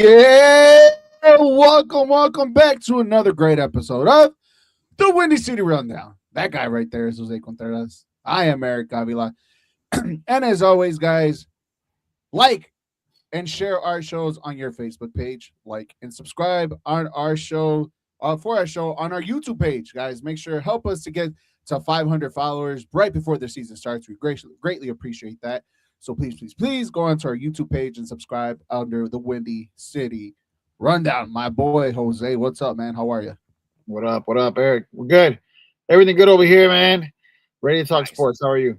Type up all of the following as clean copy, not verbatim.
Yeah, welcome back to another great episode of the Windy City Rundown. That guy right there is Jose Contreras. I am Eric Avila. And as always, guys, like and share our shows on your Facebook page. Like and subscribe on our show for our show on our YouTube page, guys. Make sure help us to get to 500 followers right before the season starts. We greatly appreciate that. So please go onto our YouTube page and subscribe under the Windy City Rundown. My boy Jose, what's up, man? How are you? What up? What up, Eric? We're good. Everything good over here, man. Ready to talk Nice. sports. How are you?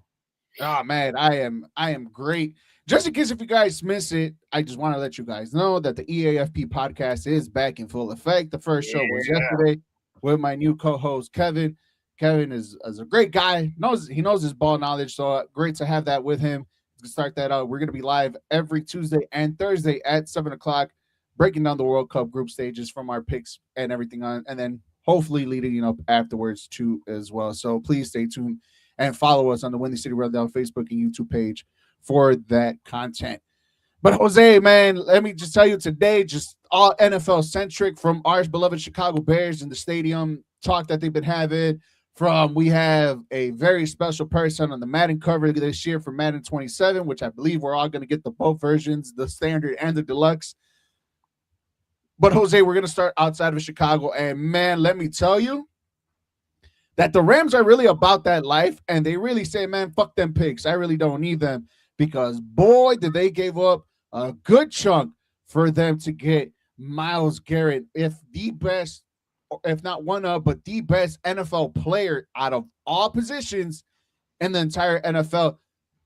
Oh man, I am great. Just in case if you guys miss it, I just want to let you guys know that the EAFP podcast is back in full effect. The first show was yesterday with my new co-host Kevin. Kevin is a great guy. He knows his ball knowledge, so great to have that with him. To start that out, we're gonna be live every Tuesday and Thursday at 7 o'clock, breaking down the World Cup group stages from our picks and everything on, and then hopefully leading up afterwards too as well. So please stay tuned and follow us on the Windy City Rundown Facebook and YouTube page for that content. But Jose, man, let me just tell you today, just all NFL centric from our beloved Chicago Bears in the stadium talk that they've been having. We have a very special person on the Madden cover this year for Madden 27, which I believe we're all going to get the both versions, the standard and the deluxe. But Jose, we're going to start outside of Chicago. And man, let me tell you that the Rams are really about that life. And they really say, man, fuck them picks. I really don't need them. Because boy, did they give up a good chunk for them to get Myles Garrett, if not one of, but the best NFL player out of all positions in the entire NFL.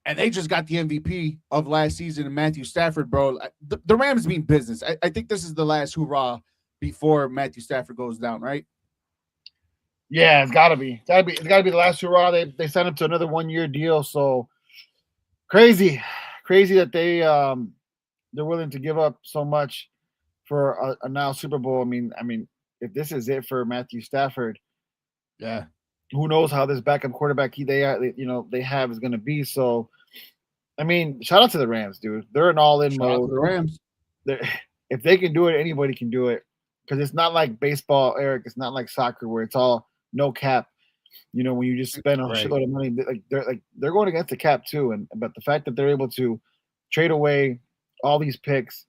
And they just got the MVP of last season in Matthew Stafford, bro. The Rams mean business. I think this is the last hoorah before Matthew Stafford goes down, right? Yeah, it's gotta be. It's gotta be the last hurrah. They signed him to another 1-year deal. So crazy that they're willing to give up so much for a now Super Bowl. I mean, if this is it for Matthew Stafford, yeah, who knows how this backup quarterback they have is going to be. So, I mean, shout out to the Rams, dude. They're an all-in shout out mode. to the Rams. If they can do it, anybody can do it. Because it's not like baseball, Eric. It's not like soccer where it's all no cap. You know, when you just spend a shitload of money, they're going against the cap too. But the fact that they're able to trade away all these picks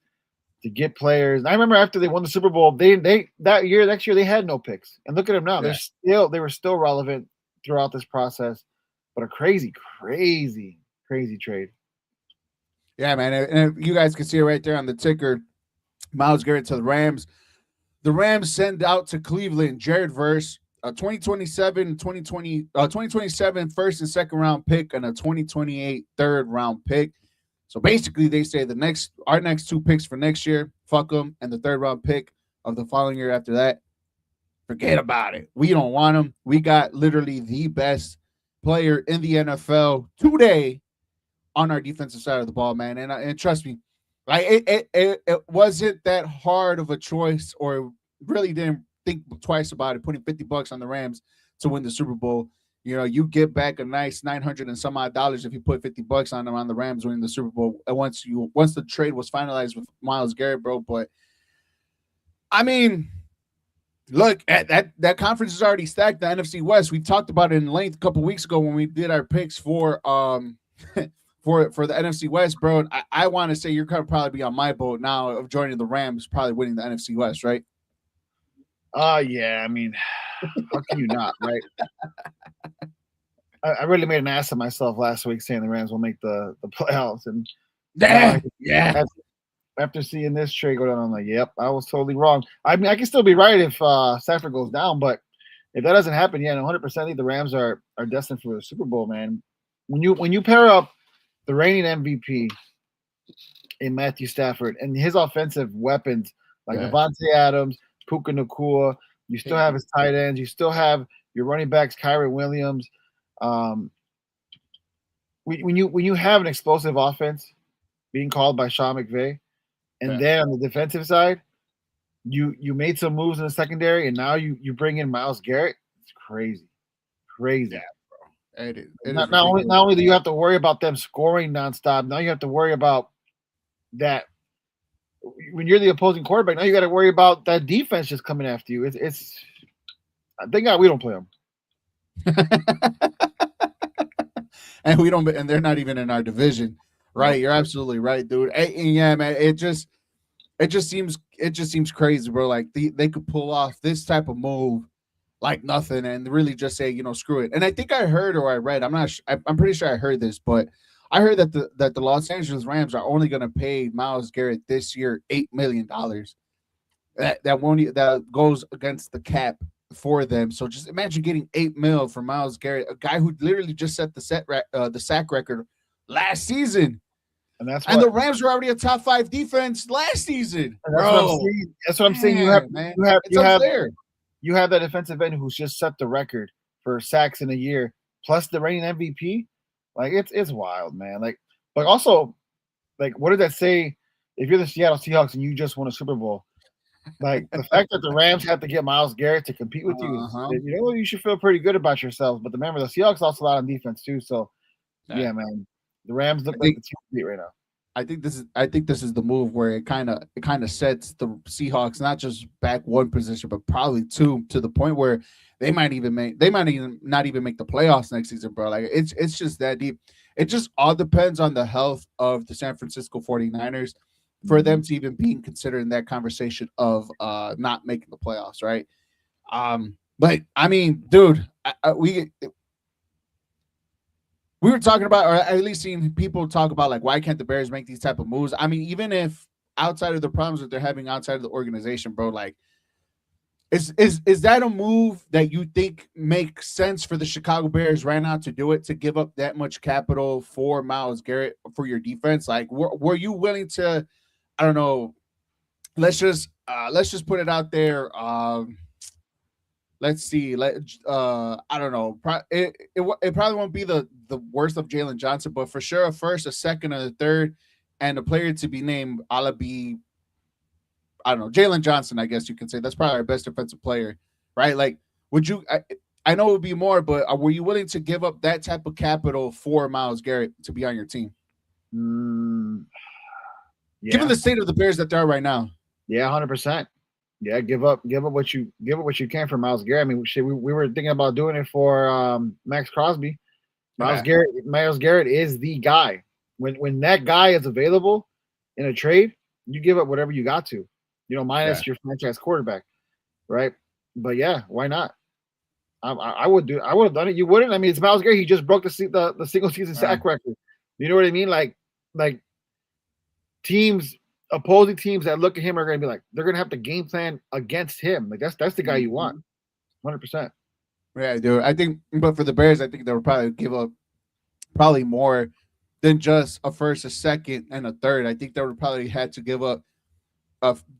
to get players. And I remember after they won the Super Bowl, next year they had no picks. And look at them now. Yeah. They were still relevant throughout this process. But a crazy trade. Yeah, man. And you guys can see it right there on the ticker. Myles Garrett to the Rams. The Rams send out to Cleveland Jared Verse, a 2027 first and second round pick and a 2028 third round pick. So basically, they say our next two picks for next year, fuck them, and the third round pick of the following year after that, forget about it. We don't want them. We got literally the best player in the NFL today on our defensive side of the ball, man. And trust me, like it wasn't that hard of a choice, or really didn't think twice about it. Putting $50 on the Rams to win the Super Bowl. You know, you get back a nice $900 and some odd dollars if you put $50 on them on the Rams winning the Super Bowl. And once the trade was finalized with Myles Garrett, bro. But I mean, look, that conference is already stacked. The NFC West. We talked about it in length a couple weeks ago when we did our picks for for the NFC West, bro. I want to say you're gonna probably be on my boat now of joining the Rams, probably winning the NFC West, right? Yeah. I mean, how can you not, right? I really made an ass of myself last week saying the Rams will make the playoffs, and after seeing this trade go down, I'm like, yep, I was totally wrong. I mean, I can still be right if Stafford goes down, but if that doesn't happen, 100% the Rams are destined for the Super Bowl, man. When you pair up the reigning MVP in Matthew Stafford and his offensive weapons like Devontae Adams, Puka Nacua, you still have his tight ends, you still have your running backs, Kyron Williams. When you have an explosive offense being called by Sean McVay, and then on the defensive side, you made some moves in the secondary, and now you bring in Myles Garrett. It's crazy. Yeah, bro. It is not only do you have to worry about them scoring nonstop, now you have to worry about that when you're the opposing quarterback, now you got to worry about that defense just coming after you. It's thank God we don't play them. And we don't, and they're not even in our division, right? Nope. You're absolutely right, dude. And yeah, man, it just seems crazy, bro. Like they could pull off this type of move like nothing and really just say, screw it. And I think I heard or I read, I'm pretty sure I heard this, but I heard that the Los Angeles Rams are only going to pay Myles Garrett this year $8 million. That goes against the cap for them. So just imagine getting $8 million for Myles Garrett, a guy who literally just set the sack record last season. And the Rams were already a top 5 defense last season. That's what I'm saying. You have that defensive end who's just set the record for sacks in a year, plus the reigning MVP. Like it's wild, man. Like, but also, like, what did that say? If you're the Seattle Seahawks and you just won a Super Bowl, like the fact that the Rams have to get Myles Garrett to compete with you, you should feel pretty good about yourselves. But remember, the Seahawks lost a lot on defense too. So, yeah, man, the Rams look like the team to beat right now. I think this is the move where it kind of sets the Seahawks not just back one position, but probably two, to the point where they might not even make the playoffs next season, bro. Like it's just that deep. It just all depends on the health of the San Francisco 49ers for them to even be considered in that conversation of not making the playoffs, right? But I mean, dude, we were talking about, or at least seeing people talk about, like, why can't the Bears make these type of moves? I mean, even if outside of the problems that they're having outside of the organization, bro, like, is that a move that you think makes sense for the Chicago Bears right now to do it, to give up that much capital for Myles Garrett for your defense? Like, were you willing to, I don't know, let's just put it out there. Let's see. I don't know. It probably won't be the worst of Jalen Johnson, but for sure a first, a second, and a third, and a player to be named Alabi. I don't know, Jalen Johnson. I guess you can say that's probably our best defensive player, right? Like, would you? I know it would be more, but were you willing to give up that type of capital for Myles Garrett to be on your team? Yeah. Given the state of the Bears that they are right now. Yeah, 100%. Yeah, give up what you can for Myles Garrett. I mean, we were thinking about doing it for Max Crosby. Myles Garrett is the guy. When that guy is available in a trade, you give up whatever you got to, minus your franchise quarterback, right? But yeah, why not? I would have done it. You wouldn't? I mean, it's Myles Garrett. He just broke the single season sack record. You know what I mean? Like opposing teams that look at him are going to be like, they're going to have to game plan against him. Like that's the guy you want, 100%. Yeah, dude. I think, but for the Bears, I think they would probably give up probably more than just a first, a second, and a third. I think they would probably had to give up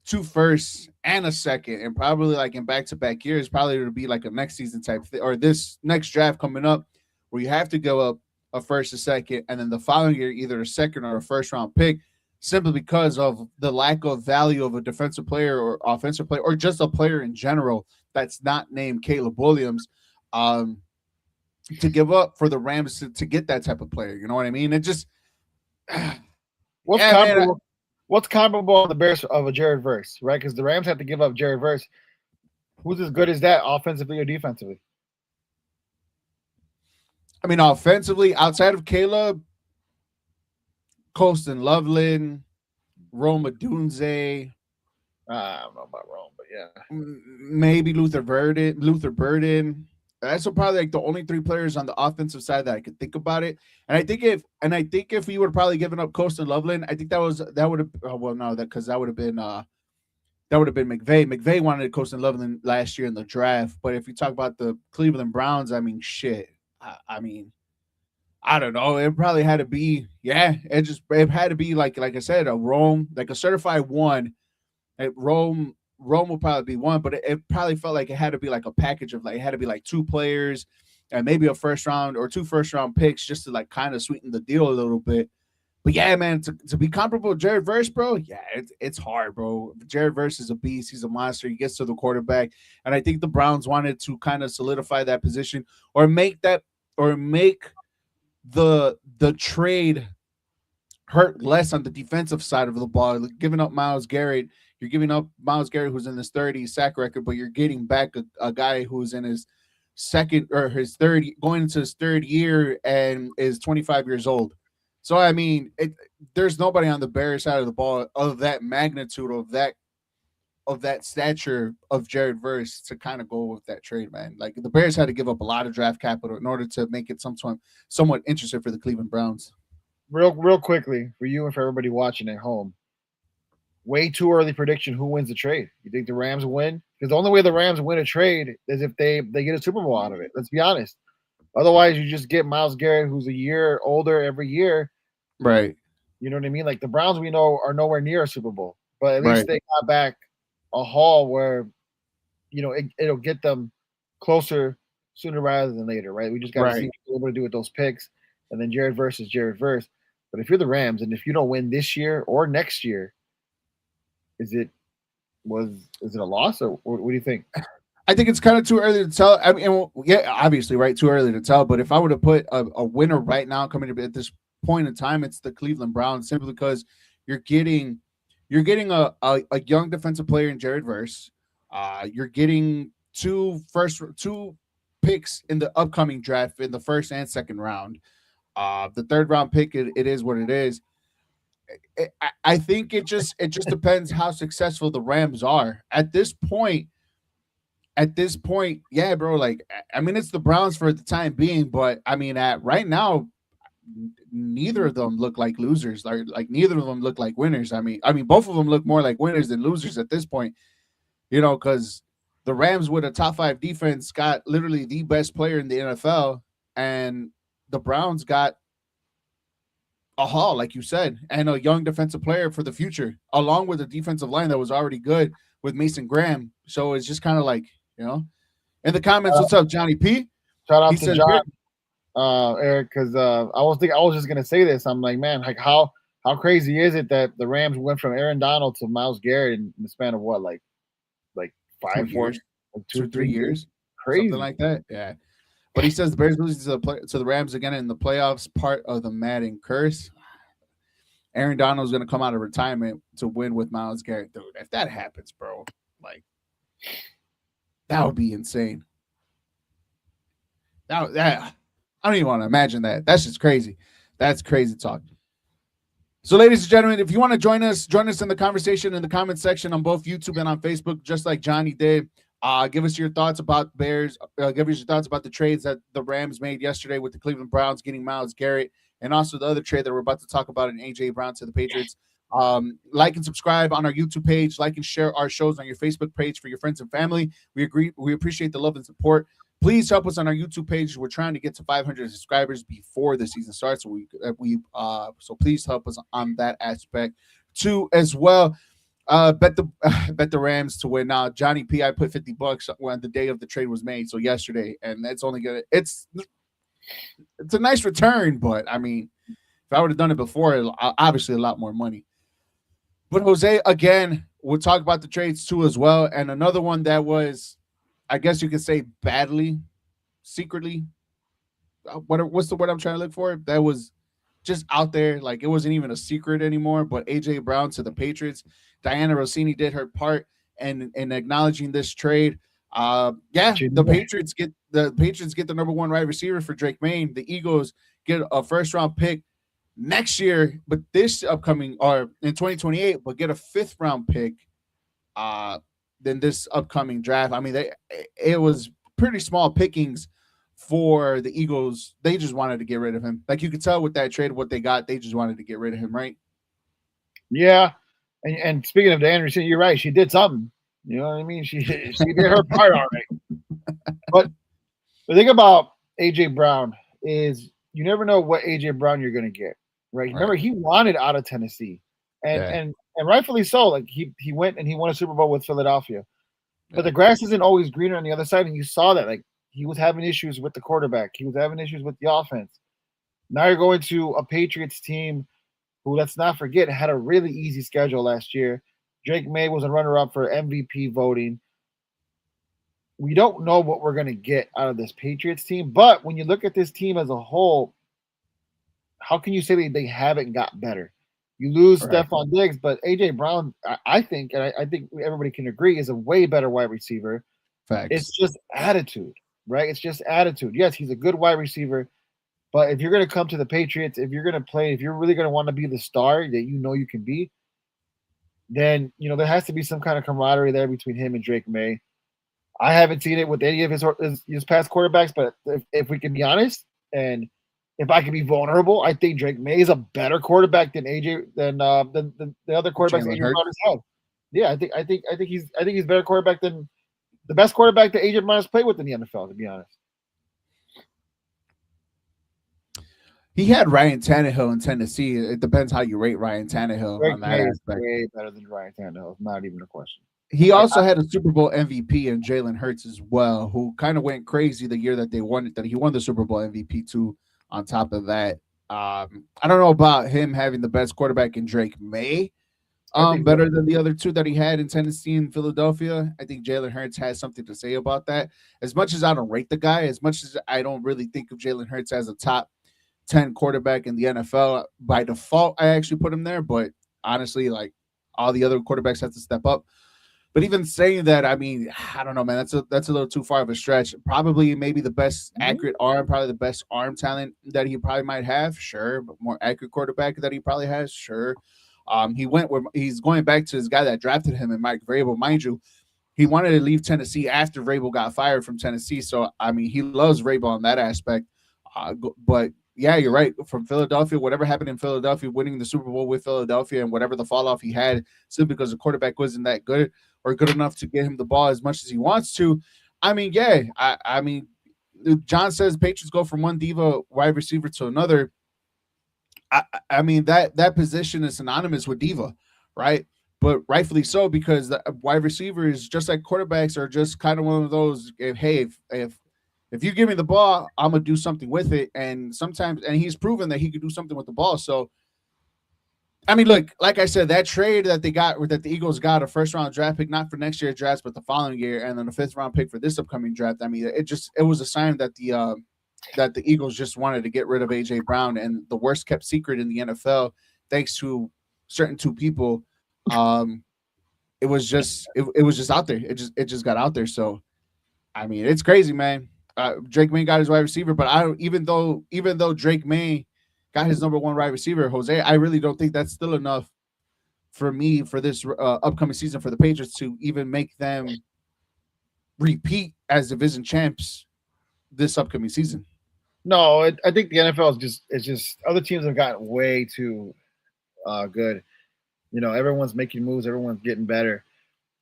2 firsts and a second, and probably like in back-to-back years, probably would be like a next season type thing, or this next draft coming up where you have to give up a first, a second, and then the following year either a second or a first round pick, simply because of the lack of value of a defensive player or offensive player or just a player in general that's not named Caleb Williams, to give up for the Rams to get that type of player. You know what I mean? It just what's comparable on the Bears of a Jared Verse, right? Because the Rams have to give up Jared Verse. Who's as good as that offensively or defensively? I mean, offensively, outside of Caleb, Colston Loveland, Rome Odunze. I don't know about Rome, but yeah. Maybe Luther Burden. That's probably like the only 3 players on the offensive side that I could think about it. And I think if we would have probably given up Colston Loveland, I think that would have that would have been McVay. McVay wanted Colston Loveland last year in the draft. But if you talk about the Cleveland Browns, I mean, shit. I mean, I don't know. It probably had to be, it had to be like I said, a Rome, like a certified 1. Rome will probably be 1, but it probably felt like it had to be like a package of, like, it had to be like 2 players and maybe a first round or 2 first round picks just to like kind of sweeten the deal a little bit. But yeah, man, to be comparable to Jared Verse, bro, yeah, it's hard, bro. Jared Verse is a beast. He's a monster. He gets to the quarterback. And I think the Browns wanted to kind of solidify that position or make the trade hurt less on the defensive side of the ball. Like giving up Myles Garrett, you're giving up Myles Garrett, who's in his 30s sack record, but you're getting back a guy who's in his second or his third, going into his third year and is 25 years old. So I mean, there's nobody on the Bears side of the ball of that magnitude of that stature of Jared Verse to kind of go with that trade, man. Like the Bears had to give up a lot of draft capital in order to make it somewhat interesting for the Cleveland Browns. Real quickly for you and for everybody watching at home. Way too early prediction. Who wins the trade? You think the Rams win? Because the only way the Rams win a trade is if they get a Super Bowl out of it. Let's be honest. Otherwise, you just get Myles Garrett, who's a year older every year. Right. You know what I mean? Like the Browns, we know, are nowhere near a Super Bowl, but at least they got back a haul where, it'll get them closer sooner rather than later, right? We just got to see what they're able to do with those picks, and then Jared Verse is Jared Verse. But if you're the Rams and if you don't win this year or next year, is it a loss or what do you think? I think it's kind of too early to tell. I mean, yeah, obviously, right? Too early to tell. But if I were to put a winner right now coming at this point in time, it's the Cleveland Browns, simply because you're getting a young defensive player in Jared Verse. You're getting two picks in the upcoming draft in the first and second round. The third round pick, it is what it is. I think it just depends how successful the Rams are at this point. Yeah, bro. Like, I mean, it's the Browns for the time being, but I mean, right now, neither of them look like losers. Like neither of them look like winners. I mean, both of them look more like winners than losers at this point. Because the Rams with a top 5 defense got literally the best player in the NFL, and the Browns got a haul, like you said, and a young defensive player for the future, along with a defensive line that was already good with Mason Graham. So it's just kind of like, in the comments, what's up, Johnny P? Shout out to John, Eric, because I was just gonna say this. I'm like, man, like how crazy is it that the Rams went from Aaron Donald to Myles Garrett in the span of what, like 5 years, 2 or 3 years, crazy, something like that. Yeah. But he says the Bears losing to the Rams again in the playoffs, part of the Madden curse. Aaron Donald's going to come out of retirement to win with Myles Garrett. Dude, if that happens, bro, like, that would be insane. I don't even want to imagine that. That's just crazy. That's crazy talk. So, ladies and gentlemen, if you want to join us in the conversation in the comment section on both YouTube and on Facebook, just like Johnny did. Give us your thoughts about Bears. Give us your thoughts about the trades that the Rams made yesterday with the Cleveland Browns getting Myles Garrett, and also the other trade that we're about to talk about in AJ Brown to the Patriots. Like and subscribe on our YouTube page. Like and share our shows on your Facebook page for your friends and family. We appreciate the love and support. Please help us on our YouTube page. We're trying to get to 500 subscribers before the season starts. So please help us on that aspect too as well. Bet the Rams to win. Now, Johnny P, I put $50 when the day of the trade was made, so yesterday, and that's only gonna. It's a nice return, but I mean, if I would have done it before, obviously a lot more money. But Jose, again, we'll talk about the trades too as well, and another one that was, I guess you could say, badly, secretly. What's the word I'm trying to look for? That was just out there, like it wasn't even a secret anymore. But AJ Brown to the Patriots. Diana Rossini did her part in acknowledging this trade. The Patriots get the number 1 wide receiver for Drake May. The Eagles get a first round pick next year, but this upcoming or in 2028, but get a 5th round pick than this upcoming draft. I mean, it was pretty small pickings for the Eagles. They just wanted to get rid of him. Like you could tell with that trade, what they got, they just wanted to get rid of him, right? Yeah. And speaking of Diana Rossini, you're right. She did something. You know what I mean? She did her part already. But the thing about AJ Brown is you never know what AJ Brown you're going to get, right? Remember, he wanted out of Tennessee, and rightfully so. Like he went and he won a Super Bowl with Philadelphia, but the grass isn't always greener on the other side, and you saw that. Like he was having issues with the quarterback, he was having issues with the offense. Now you're going to a Patriots team who, let's not forget, had a really easy schedule last year. Drake May was a runner-up for MVP voting. We don't know what we're going to get out of this Patriots team, but when you look at this team as a whole, how can you say they haven't got better? You lose Right. Stephon Diggs, but AJ Brown, I think, and I think everybody can agree, is a way better wide receiver. Facts. It's just attitude, right? It's just attitude. Yes, he's a good wide receiver, but if you're going to come to the Patriots, if you're going to play, if you're really going to want to be the star that you know you can be, then there has to be some kind of camaraderie there between him and Drake May. I haven't seen it with any of his past quarterbacks, but if we can be honest, and if I can be vulnerable, I think Drake May is a better quarterback than the other quarterbacks AJ Brown has had. Yeah, I think he's a better quarterback than the best quarterback that AJ Brown has played with in the NFL. To be honest, he had Ryan Tannehill in Tennessee. It depends how you rate Ryan Tannehill Drake on that May is aspect. way better than Ryan Tannehill. Not even a question. He also had a Super Bowl MVP in Jalen Hurts as well, who kind of went crazy the year that they won it. That he won the Super Bowl MVP too. On top of that, I don't know about him having the best quarterback in Drake May. Better than the other two that he had in Tennessee and Philadelphia. I think Jalen Hurts has something to say about that. As much as I don't rate the guy, as much as I don't really think of Jalen Hurts as a top 10 quarterback in the NFL, by default, I actually put him there. But honestly, like all the other quarterbacks have to step up. But even saying that, I mean, I don't know, man. That's a little too far of a stretch. Probably, maybe the best accurate arm, probably the best arm talent that he probably might have, sure. But more accurate quarterback that he probably has, sure. He's going back to his guy that drafted him, and Mike Vrabel, mind you. He wanted to leave Tennessee after Vrabel got fired from Tennessee, so I mean, he loves Vrabel on that aspect. But yeah, you're right. From Philadelphia, whatever happened in Philadelphia, winning the Super Bowl with Philadelphia, and whatever the fall off he had, simply because the quarterback wasn't that good or good enough to get him the ball as much as he wants to. I mean, yeah, I mean, John says Patriots go from one diva wide receiver to another. I mean that position is synonymous with diva, right? But rightfully so, because the wide receivers, just like quarterbacks, are just kind of one of those. If you give me the ball, I'm gonna do something with it, and he's proven that he could do something with the ball. So I mean, look, like I said, that trade that the Eagles got, a first round draft pick, not for next year's draft, but the following year, and then a fifth round pick for this upcoming draft. I mean, it was a sign that the Eagles just wanted to get rid of AJ Brown, and the worst kept secret in the NFL, thanks to certain two people. It was just out there. It just got out there. So I mean, it's crazy, man. Drake May got his wide receiver, but even though Drake May got his number one wide receiver, Jose, I really don't think that's still enough for me for this upcoming season for the Patriots to even make them repeat as division champs this upcoming season. No, I think the NFL is just other teams have gotten way too good. Everyone's making moves, everyone's getting better,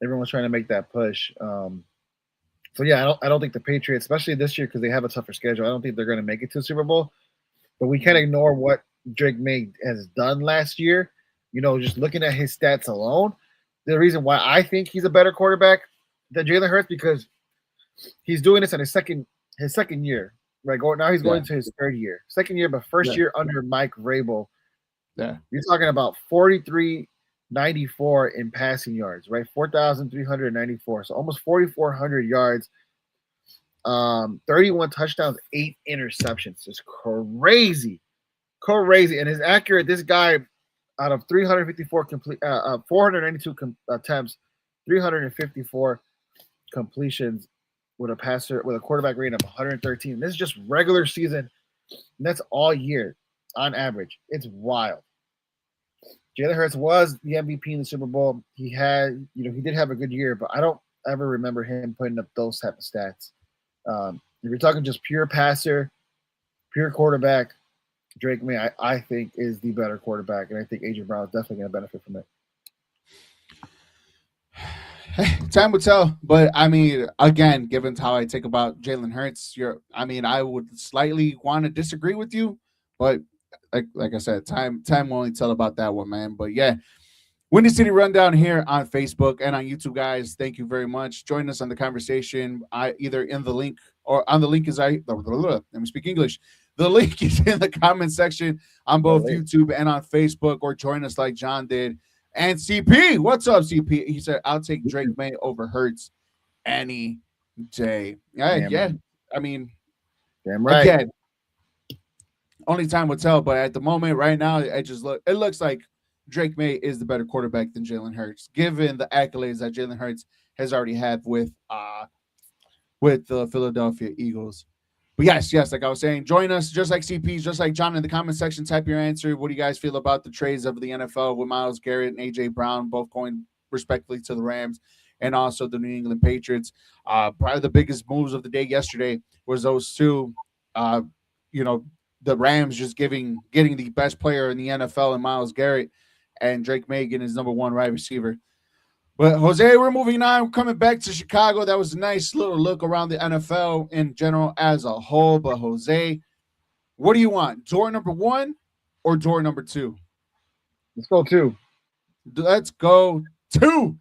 everyone's trying to make that push. So yeah, I don't think the Patriots, especially this year because they have a tougher schedule, I don't think they're going to make it to the Super Bowl. But we can't ignore what Drake May has done last year. Just looking at his stats alone, the reason why I think he's a better quarterback than Jalen Hurts because he's doing this in his second year. Right, now he's going to his third year, second year, but first year under Mike Vrabel. Yeah, you're talking about 43.94 in passing yards, right? 4,394, so almost 4,400 yards. 31 touchdowns, 8 interceptions. It's crazy. And his accurate. This guy, out of 354 complete, 492 attempts, 354 completions with a quarterback rating of 113. This is just regular season. And that's all year on average. It's wild. Jalen Hurts was the MVP in the Super Bowl. He did have a good year, but I don't ever remember him putting up those type of stats. If you're talking just pure passer, pure quarterback, Drake May, I think, is the better quarterback, and I think AJ Brown is definitely going to benefit from it. Time will tell, but I mean, again, given how I think about Jalen Hurts, I would slightly want to disagree with you, but like I said, time will only tell about that one, man. But yeah, Windy City Rundown here on Facebook and on YouTube, guys. Thank you very much. Join us on the conversation. Either in the link or on the link let me speak English. The link is in the comment section on both YouTube and on Facebook, or join us like John did. And CP, what's up, CP? He said, I'll take Drake May over Hurts any day. Yeah. I mean, damn right. Again, only time will tell. But at the moment, right now, it looks like Drake May is the better quarterback than Jalen Hurts, given the accolades that Jalen Hurts has already had with the Philadelphia Eagles. But yes, like I was saying, join us just like CPs, just like John in the comment section. Type your answer. What do you guys feel about the trades of the NFL with Myles Garrett and AJ Brown both going respectively to the Rams and also the New England Patriots? Probably the biggest moves of the day yesterday was those two. Uh, you know, the Rams just getting the best player in the NFL in Myles Garrett and Drake May getting his number one wide receiver. But Jose, we're moving on. We're coming back to Chicago. That was a nice little look around the NFL in general as a whole. But Jose, what do you want? Door number 1 or door number 2? Let's go 2. Let's go 2.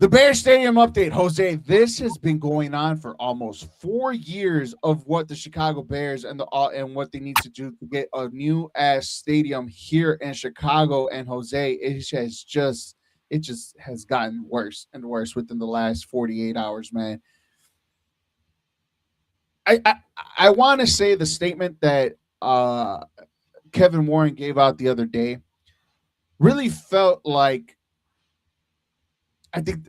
The Bears Stadium update, Jose. This has been going on for almost 4 years of what the Chicago Bears and what they need to do to get a new ass stadium here in Chicago. And Jose, it just has gotten worse and worse within the last 48 hours, man. I want to say the statement that Kevin Warren gave out the other day really felt like I think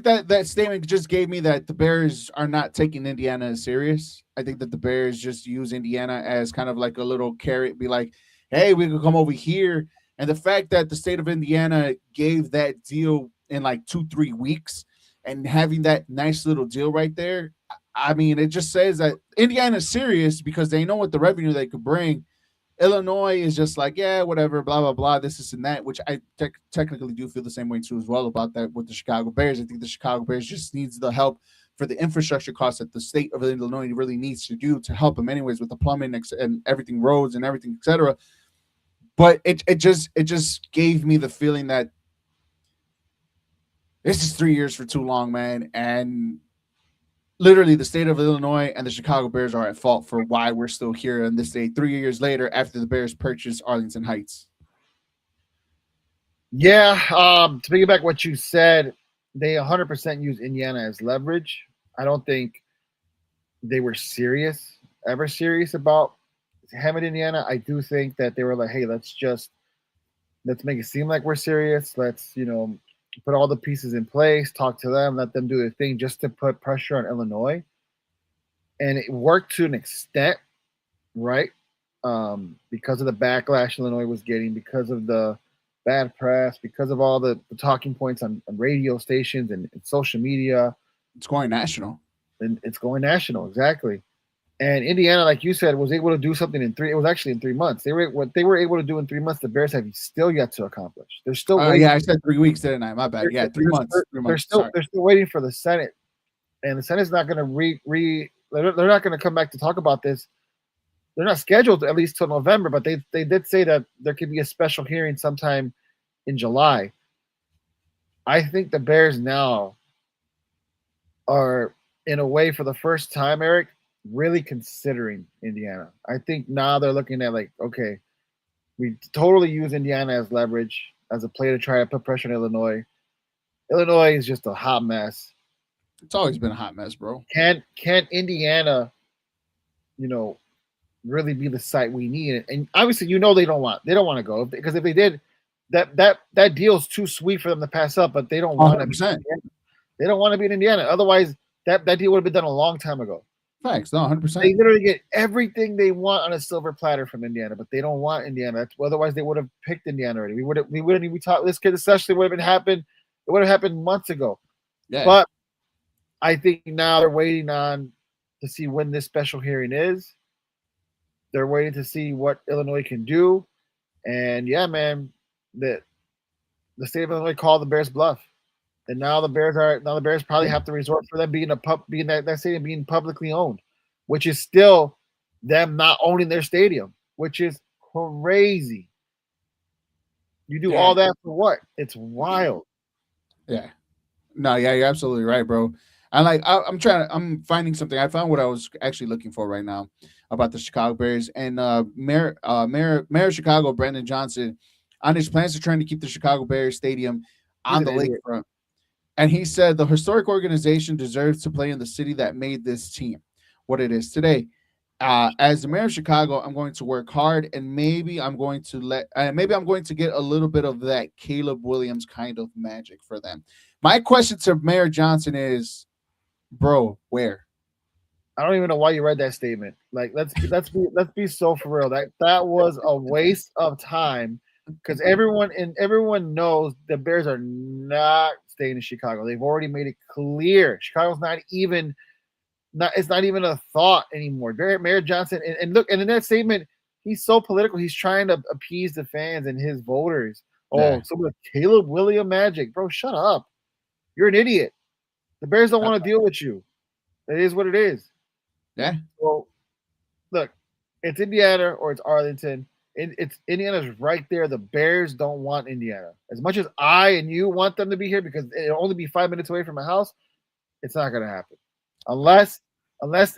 that statement just gave me that the Bears are not taking Indiana as serious. I think that the Bears just use Indiana as kind of like a little carrot, be like, hey, we can come over here. And the fact that the state of Indiana gave that deal in like 2-3 weeks and having that nice little deal right there, I mean, it just says that Indiana is serious because they know what the revenue they could bring. Illinois is just like, yeah, whatever, blah, blah, blah, this and that, which I technically do feel the same way too as well about that with the Chicago Bears. I think the Chicago Bears just needs the help for the infrastructure costs that the state of Illinois really needs to do to help them anyways with the plumbing and everything, roads and everything, etc. But it just gave me the feeling that this is 3 years for too long, man. And literally the state of Illinois and the Chicago Bears are at fault for why we're still here on this day 3 years later after the Bears purchased Arlington Heights. Yeah, to piggyback what you said, they 100% use Indiana as leverage. I don't think they were ever serious about having Indiana. I do think that they were like, hey, let's make it seem like we're serious. Let's, put all the pieces in place, talk to them, let them do their thing just to put pressure on Illinois. And it worked to an extent, right? Because of the backlash Illinois was getting, because of the bad press, because of all the talking points on radio stations and social media. It's going national. And it's going national, exactly. And Indiana, like you said, was able to do something in 3. It was actually in 3 months. What they were able to do in 3 months, the Bears have still yet to accomplish. They're still. Yeah, I said 3 weeks, didn't I? My bad. Yeah, 3 months. They're still waiting for the Senate, and the Senate's not going to They're not going to come back to talk about this. They're not scheduled at least till November, but they did say that there could be a special hearing sometime in July. I think the Bears now are, in a way, for the first time, Eric, really considering Indiana. I think now they're looking at like, okay, we totally use Indiana as leverage, as a play to try to put pressure on Illinois. Illinois is just a hot mess. It's always been a hot mess, bro. Can Indiana, really be the site we need? And obviously, they don't want to go, because if they did, that deal's too sweet for them to pass up. But they don't want to. They don't want to be in Indiana. Otherwise, that deal would have been done a long time ago. Thanks. No, 100%. They literally get everything they want on a silver platter from Indiana, but they don't want Indiana. Otherwise, they would have picked Indiana already. We wouldn't even talk. This kid especially would have happened. It would have happened months ago. Yeah. But I think now they're waiting on to see when this special hearing is. They're waiting to see what Illinois can do, and yeah, man, the state of Illinois called the Bears bluff. And now the Bears probably have to resort for them being that stadium being publicly owned, which is still them not owning their stadium, which is crazy. You do all that for what? It's wild. Yeah. No, yeah, you're absolutely right, bro. I'm finding something. I found what I was actually looking for right now about the Chicago Bears, and Mayor of Chicago, Brandon Johnson, on his plans to trying to keep the Chicago Bears stadium on the lakefront. And he said the historic organization deserves to play in the city that made this team what it is today. as the mayor of Chicago, I'm going to work hard, and maybe I'm going to get a little bit of that Caleb Williams kind of magic for them. My question to Mayor Johnson is, bro, where? I don't even know why you read that statement. Like, let's be so for real. That was a waste of time because everyone knows the Bears are not staying in Chicago. They've already made it clear. Chicago's it's not even a thought anymore. Mayor Johnson and look, and in that statement, he's so political. He's trying to appease the fans and his voters. Oh, some of the Caleb Williams magic, bro. Shut up. You're an idiot. The Bears don't want to deal with you. It is what it is. Yeah. Well, look, it's Indiana or it's Arlington. It's Indiana's right there. The Bears don't want Indiana. As much as I and you want them to be here because it'll only be 5 minutes away from my house, it's not going to happen. Unless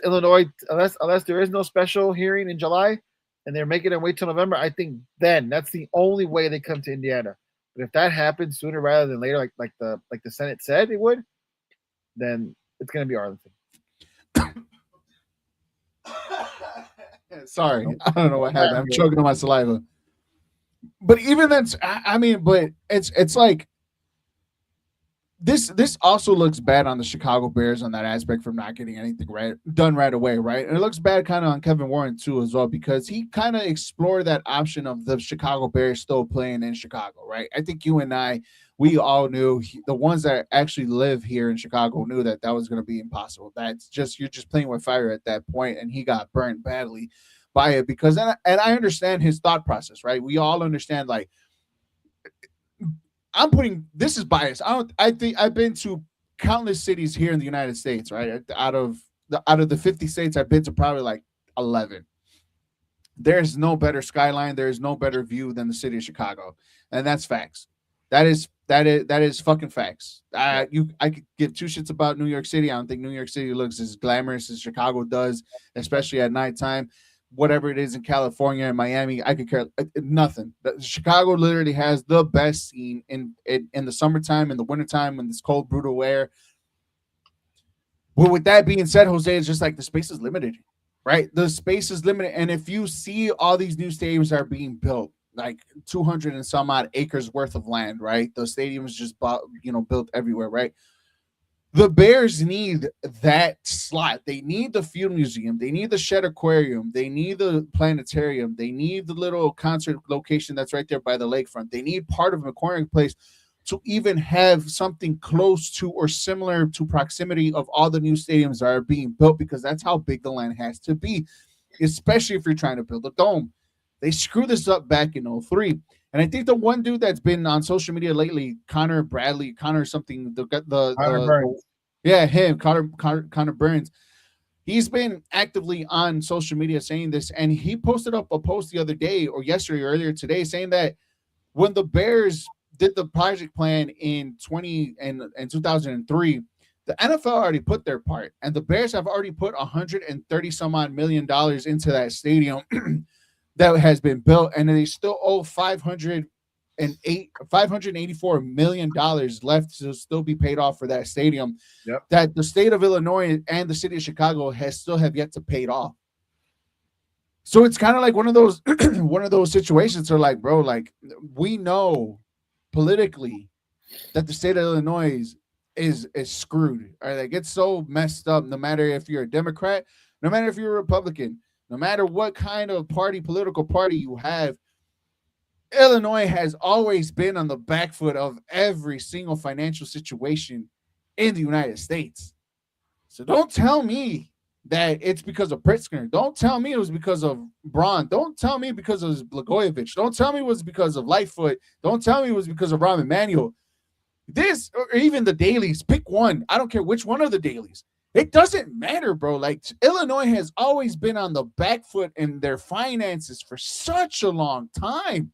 Illinois, unless there is no special hearing in July and they're making them wait till November, I think then that's the only way they come to Indiana. But if that happens sooner rather than later, like the Senate said it would, then it's going to be Arlington. Sorry, I don't know what happened. I'm choking on my saliva. But even then, I mean, but it's like this also looks bad on the Chicago Bears on that aspect from not getting anything done right away, right? And it looks bad kind of on Kevin Warren too as well because he kind of explored that option of the Chicago Bears still playing in Chicago, right? I think you and I, we all knew the ones that actually live here in Chicago knew that was going to be impossible. That's just you're just playing with fire at that point, and he got burned badly by it because and I understand his thought process, right? We all understand like. This is bias. I think I've been to countless cities here in the United States, right? Out of the 50 states, I've been to probably like 11. There's no better skyline. There's no better view than the city of Chicago. And that's facts. That is fucking facts. I could give two shits about New York City. I don't think New York City looks as glamorous as Chicago does, especially at nighttime. Whatever it is in California and Miami, I could care nothing. Chicago literally has the best scene in the summertime, in the wintertime, when it's cold, brutal air. Well, with that being said, Jose, it's just like the space is limited, right? The space is limited. And if you see all these new stadiums that are being built, like 200 and some odd acres worth of land, right? Those stadiums just built everywhere, right? The Bears need that slot. They need the Field Museum. They need the Shed Aquarium. They need the planetarium. They need the little concert location that's right there by the lakefront. They need part of McCormick Place to even have something close to or similar to proximity of all the new stadiums that are being built because that's how big the land has to be, especially if you're trying to build a dome. They screwed this up back in 2003. And I think the one dude that's been on social media lately, Connor Burns. He's been actively on social media saying this, and he posted up a post the other day or yesterday or earlier today saying that when the Bears did the project plan in 2003, the NFL already put their part, and the Bears have already put $130 some odd million into that stadium that has been built, and they still owe $584 million left to still be paid off for that stadium. Yep. That the state of Illinois and the city of Chicago have yet to pay it off. So it's kind of like one of those situations where, like, bro, like, we know politically that the state of Illinois is screwed. All right, like, it's so messed up. No matter if you're a Democrat, no matter if you're a Republican, no matter what kind of political party you have, Illinois has always been on the back foot of every single financial situation in the United States. So don't tell me that it's because of Pritzker. Don't tell me it was because of Braun. Don't tell me because of Blagojevich. Don't tell me it was because of Lightfoot. Don't tell me it was because of Rahm Emanuel. This, or even the dailies, pick one. I don't care which one of the dailies. It doesn't matter, bro. Like, Illinois has always been on the back foot in their finances for such a long time.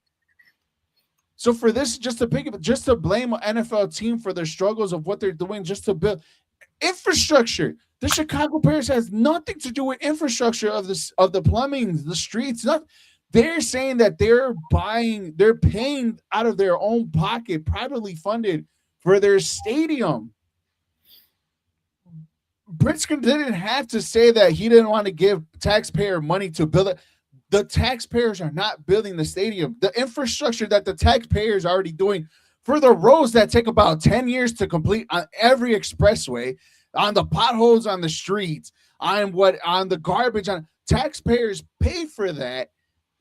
So for this, just to blame an NFL team for their struggles of what they're doing, just to build infrastructure. The Chicago Bears has nothing to do with infrastructure of the plumbing, the streets. They're saying that they're paying out of their own pocket, privately funded, for their stadium. Pritzker didn't have to say that he didn't want to give taxpayer money to build it. The taxpayers are not building the stadium. The infrastructure that the taxpayers are already doing for the roads that take about 10 years to complete on every expressway, on the potholes on the streets, on the garbage, on taxpayers pay for that,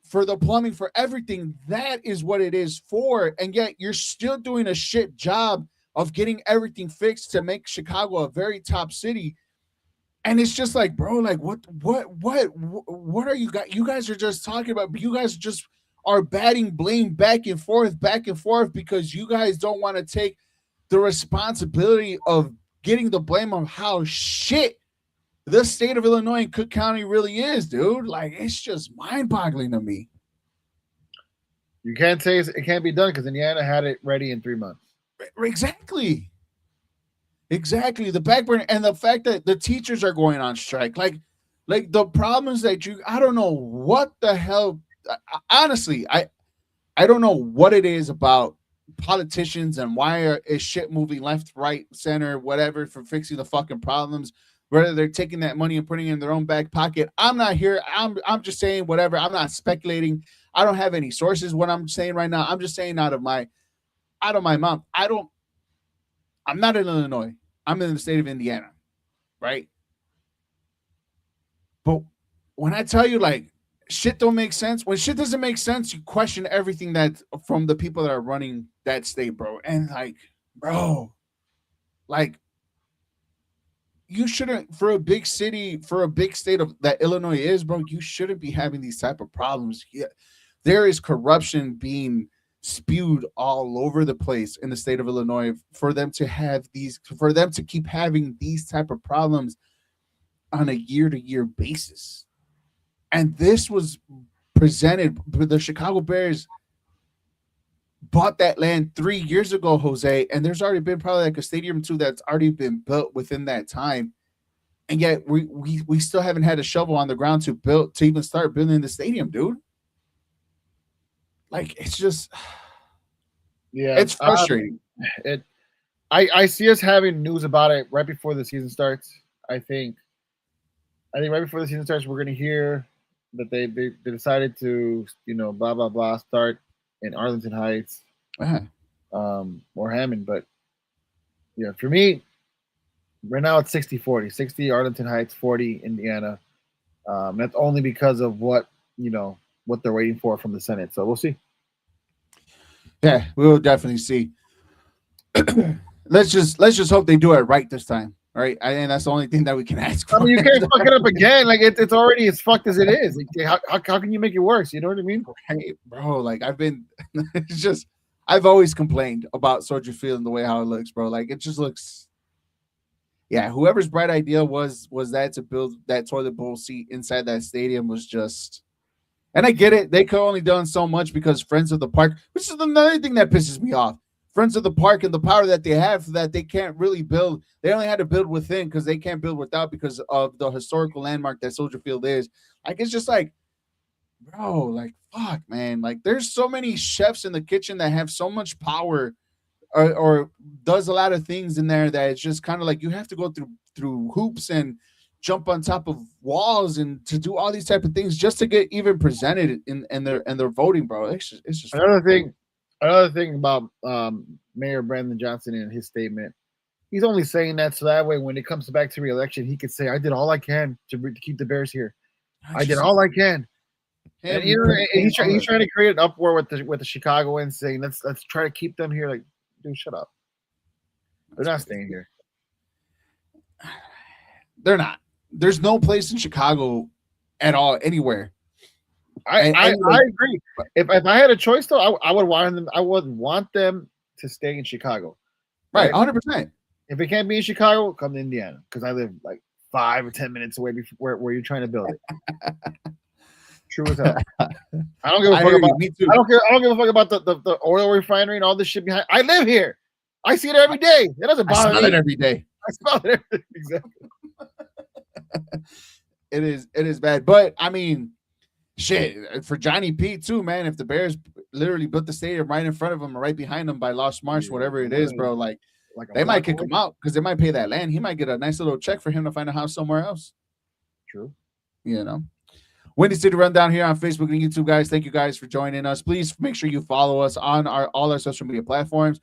for the plumbing, for everything. That is what it is for. And yet you're still doing a shit job of getting everything fixed to make Chicago a very top city. And it's just like, bro, like what are you guys? You guys are just talking about, you guys just are batting blame back and forth because you guys don't want to take the responsibility of getting the blame of how shit the state of Illinois and Cook County really is, dude. Like, it's just mind-boggling to me. You can't say it can't be done because Indiana had it ready in 3 months. Exactly. The backburner and the fact that the teachers are going on strike, like the problems that I don't know what the hell. Honestly, I don't know what it is about politicians and why is shit moving left, right, center, whatever for fixing the fucking problems. Whether they're taking that money and putting it in their own back pocket. I'm not here. I'm just saying whatever. I'm not speculating. I don't have any sources. What I'm saying right now, I'm just saying out of my mouth. I'm not in Illinois. I'm in the state of Indiana, right? But when I tell you, like, shit don't make sense, when shit doesn't make sense, you question everything that from the people that are running that state, bro. And like, bro, like, you shouldn't, for a big city, for a big state of that Illinois is, bro, you shouldn't be having these type of problems. Yeah, there is corruption being spewed all over the place in the state of Illinois for them to keep having these type of problems on a year-to-year basis. And this was presented, the Chicago Bears bought that land 3 years ago, Jose, and there's already been probably like a stadium too that's already been built within that time. And yet we still haven't had a shovel on the ground to even start building the stadium, dude. Like, it's just, yeah, it's frustrating. I see us having news about it right before the season starts. I think right before the season starts, we're gonna hear that they decided to, blah blah blah, start in Arlington Heights, or Hammond. But yeah, for me, right now it's 60-40. 60 Arlington Heights, 40 Indiana. That's only because of what they're waiting for from the Senate. So we'll see. Yeah, we'll definitely see. Let's just hope they do it right this time. All right, and that's the only thing that we can ask for. I mean, you can't fuck it up again. Like, it's already as fucked as it is. Like, how can you make it worse? You know what I mean? Hey, bro, like, it's just, I've always complained about Soldier Field and the way how it looks, bro. Like, it just looks, yeah, whoever's bright idea was that to build that toilet bowl seat inside that stadium was just, and I get it. They could only done so much because Friends of the Park, which is another thing that pisses me off. Friends of the Park and the power that they have, that they can't really build. They only had to build within because they can't build without because of the historical landmark that Soldier Field is. Like, it's just like, bro, like, fuck, man. Like, there's so many chefs in the kitchen that have so much power or does a lot of things in there that it's just kind of like you have to go through hoops and jump on top of walls and to do all these type of things just to get even presented in their voting, bro. It's just Another thing about Mayor Brandon Johnson and his statement, he's only saying that so that way when it comes back to re-election, he could say, I did all I can to keep the Bears here. I did all I can. And he's trying to create an uproar with the Chicagoans, saying let's try to keep them here. Like, dude, shut up. They're not staying here. They're not. There's no place in Chicago at all, anywhere. I agree. If I had a choice, though, I would want them. I would want them to stay in Chicago. Right, 100%. If it can't be in Chicago, come to Indiana because I live like 5 or 10 minutes away where you're trying to build it. True as hell. I don't give a fuck about. Me too. I don't give a fuck about the oil refinery and all this shit behind. I live here. I see it every day. It doesn't bother me. I smell it every day. I smell it every day. Exactly. It is bad, but I mean, shit, for Johnny P too, man. If the Bears literally built the stadium right in front of him or right behind him by Lost Marsh, whatever it is, bro, like they might kick him out because they might pay that land. He might get a nice little check for him to find a house somewhere else. True. Windy City Rundown here on Facebook and YouTube, guys. Thank you guys for joining us. Please make sure you follow us on all our social media platforms.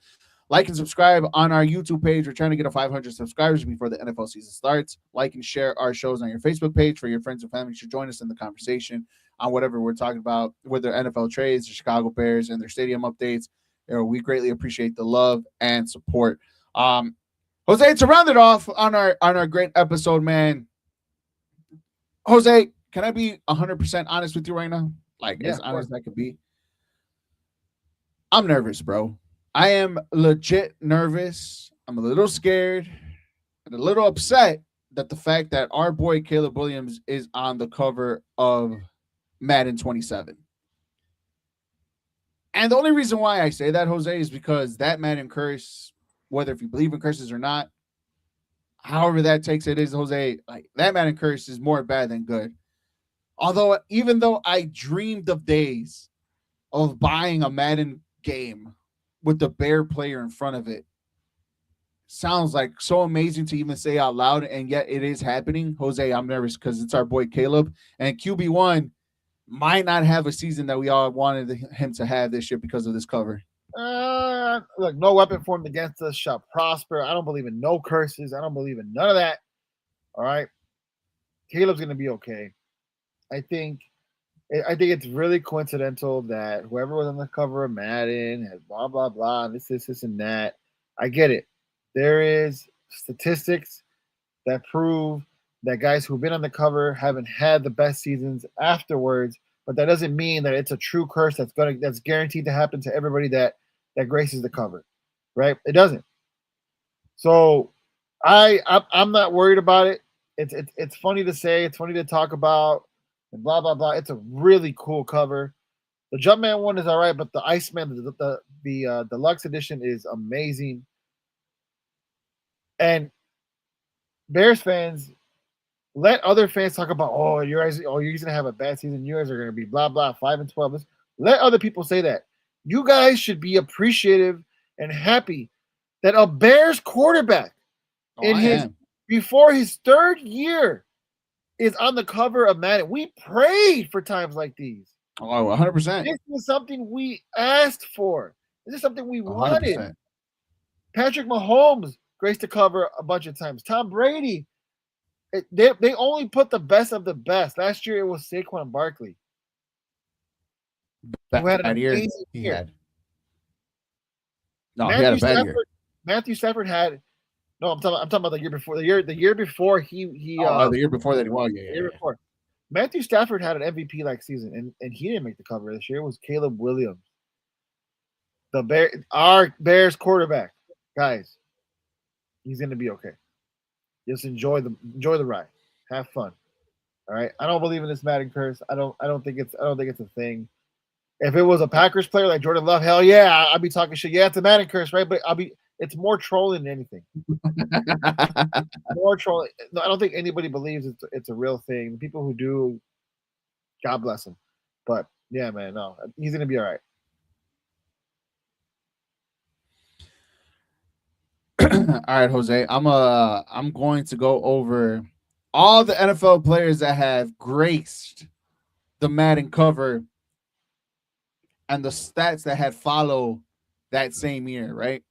Like and subscribe on our YouTube page. We're trying to get to 500 subscribers before the NFL season starts. Like and share our shows on your Facebook page for your friends and family to join us in the conversation on whatever we're talking about, whether NFL trades, the Chicago Bears, and their stadium updates. We greatly appreciate the love and support. Jose, to round it off on our great episode, man. Jose, can I be 100% honest with you right now? As honest as I could be. I'm nervous, bro. I am legit nervous. I'm a little scared and a little upset that the fact that our boy Caleb Williams is on the cover of Madden 27. And the only reason why I say that, Jose, is because that Madden curse, whether if you believe in curses or not, however that takes it is, Jose, that Madden curse is more bad than good. Although, even though I dreamed of days of buying a Madden game with the Bear player in front of it, sounds like so amazing to even say out loud, and yet it is happening. Jose, I'm nervous because it's our boy Caleb, and QB1 might not have a season that we all wanted him to have this year because of this cover. Look, no weapon formed against us shall prosper. I don't believe in no curses. I don't believe in none of that. All right, Caleb's gonna be okay. I think it's really coincidental that whoever was on the cover of Madden has blah, blah, blah, this, and that. I get it. There is statistics that prove that guys who've been on the cover haven't had the best seasons afterwards, but that doesn't mean that it's a true curse that's guaranteed to happen to everybody that graces the cover, right? It doesn't. So I'm not worried about it. It's funny to say, it's funny to talk about, and blah, blah, blah. It's a really cool cover. The Jumpman one is all right, but the Iceman, the deluxe edition is amazing. And Bears fans, let other fans talk about, you're guys going to have a bad season. You guys are going to be blah, blah, 5-12. Let other people say that. You guys should be appreciative and happy that a Bears quarterback before his third year is on the cover of Madden. We prayed for times like these. 100%. This is something we asked for. This is something we 100%. Wanted. Patrick Mahomes graced the cover a bunch of times. Tom Brady. They only put the best of the best. Last year it was Saquon Barkley. Who had an year he had. No, he had a bad year. Matthew Stafford had. No, I'm talking about the year before. The year before he the year before that he won. Yeah, year before. Matthew Stafford had an MVP like season, and he didn't make the cover this year. It was Caleb Williams, our Bears quarterback. Guys, he's gonna be okay. Just enjoy the ride. Have fun. All right. I don't believe in this Madden curse. I don't think it's a thing. If it was a Packers player like Jordan Love, hell yeah, I'd be talking shit. Yeah, it's a Madden curse, right? But it's more trolling than anything. More trolling. No, I don't think anybody believes it's a real thing. The people who do, God bless them. But yeah, man, no, he's gonna be all right. All right, Jose. I'm going to go over all the NFL players that have graced the Madden cover and the stats that had followed that same year, right?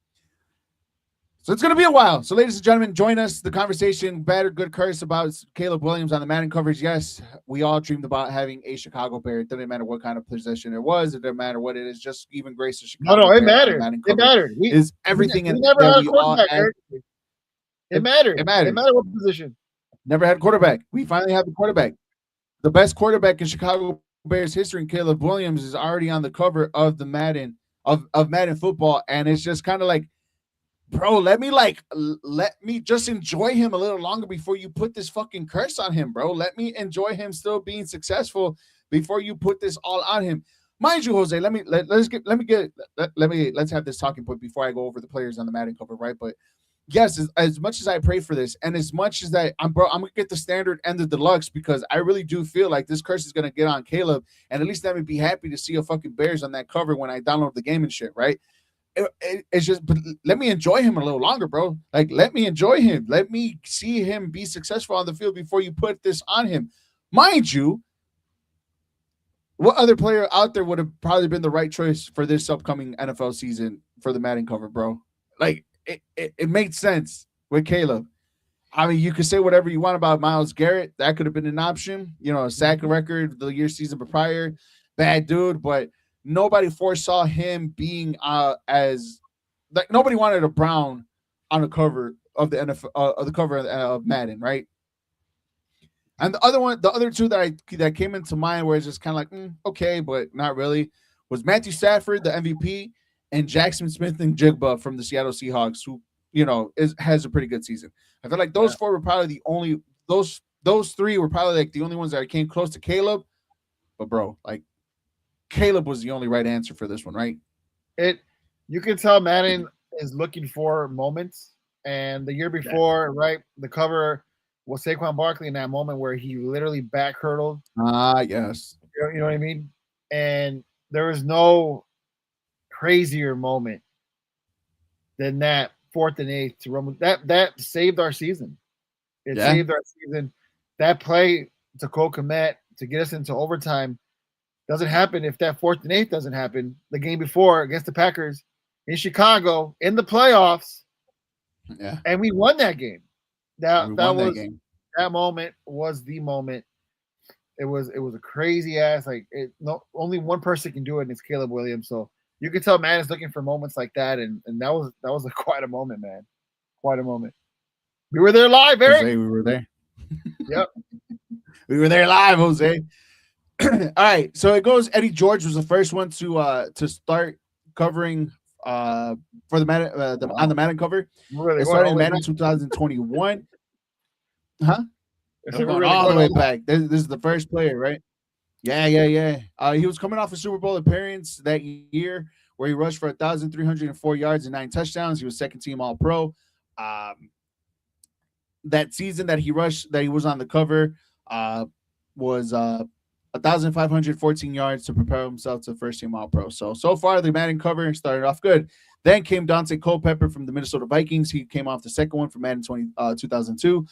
So it's going to be a while. So, ladies and gentlemen, join us. The conversation, bad or good curse about Caleb Williams on the Madden covers. Yes, we all dreamed about having a Chicago Bear. It didn't matter what kind of possession it was. It didn't matter what it is. Just even grace the Chicago No, it Bear mattered. It mattered. Is everything we never had a quarterback. It mattered. It mattered. It mattered what position. Never had a quarterback. We finally have a quarterback. The best quarterback in Chicago Bears history, and Caleb Williams, is already on the cover of the Madden of Madden football, and it's just kind of like, bro, let me just enjoy him a little longer before you put this fucking curse on him, bro. Let me enjoy him still being successful before you put this all on him. Mind you, Jose, let's have this talking point before I go over the players on the Madden cover, right? But yes, as much as I pray for this, and as much as I'm gonna get the standard and the deluxe, because I really do feel like this curse is gonna get on Caleb, and at least let me be happy to see a fucking Bears on that cover when I download the game and shit, right? it's just, but let me enjoy him a little longer, bro. Like, let me enjoy him. Let me see him be successful on the field before you put this on him. Mind you, what other player out there would have probably been the right choice for this upcoming NFL season for the Madden cover, bro? Like, it made sense with Caleb. I mean, you could say whatever you want about Myles Garrett. That could have been an option. You know, a sack record the year season prior, bad dude, but nobody foresaw him being as like nobody wanted a Brown on the cover of the NFL of the cover of Madden, right? And the other two that came into mind where it's just kind of like okay, but not really, was Matthew Stafford, the MVP, and Jackson Smith and Jigba from the Seattle Seahawks, who has a pretty good season. I feel like those four were probably the only those three were probably like the only ones that came close to Caleb. But bro, like Caleb was the only right answer for this one, right? You can tell Madden is looking for moments, and the year before, right, the cover was Saquon Barkley in that moment where he literally back hurdled. Yes. You know what I mean? And there was no crazier moment than that 4th and 8 to run. That saved our season. It saved our season. That play to Cole Kmet to get us into overtime doesn't happen if that 4th and 8 doesn't happen. The game before against the Packers in Chicago in the playoffs. Yeah. And we won that game. That moment was the moment. It was a crazy ass only one person can do it, and it's Caleb Williams. So you can tell man is looking for moments like that, and that was quite a moment, man. Quite a moment. We were there live, Eric. Jose, we were there. Yep. We were there live, Jose. All right. So it goes, Eddie George was the first one to start covering for the Madden on the Madden cover. It started in Madden 2021. Huh? Going all the way back. This is the first player, right? Yeah. He was coming off a Super Bowl appearance that year where he rushed for 1,304 yards and 9 touchdowns. He was second team All Pro. That season that he was on the cover was 1,514 yards to prepare himself to first team All Pro. So far the Madden cover started off good. Then came Dante Culpepper from the Minnesota Vikings. He came off the second one from Madden 2002.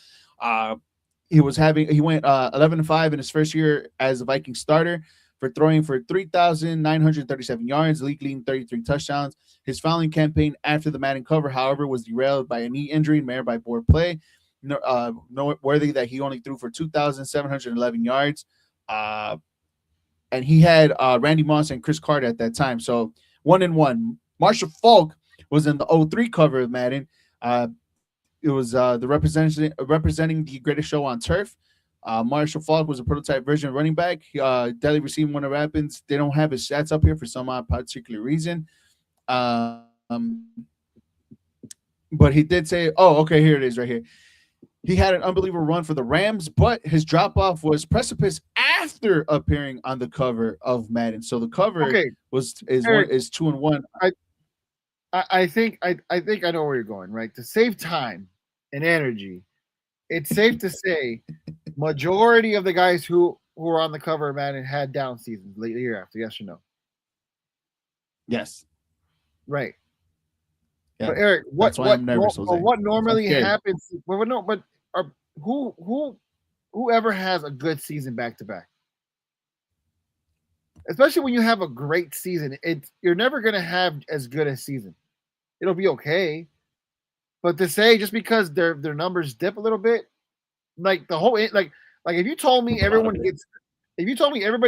He went 11-5 in his first year as a Viking starter for throwing for 3,937 yards, league leading 33 touchdowns. His following campaign after the Madden cover, however, was derailed by a knee injury marred by board play. Noteworthy that he only threw for 2,711 yards. And he had Randy Moss and Chris Carter at that time. So 1-1. Marshall Faulk was in the 03 cover of Madden. It was the representing the greatest show on turf. Marshall Faulk was a prototype version of running back. Deadly receiving one of weapons. They don't have his stats up here for some particular reason. But he did say, oh, okay, here it is right here. He had an unbelievable run for the Rams, but his drop-off was precipice after appearing on the cover of Madden. So the cover is 2-1. I think I know where you're going, right? To save time and energy, it's safe to say majority of the guys who were on the cover of Madden had down seasons the year after. Yes or no? Yes. Right. Yeah. But Eric, what normally happens? Whoever has a good season back to back, especially when you have a great season, you're never going to have as good a season. It'll be okay, but to say just because their numbers dip a little bit, like the whole like if you told me everybody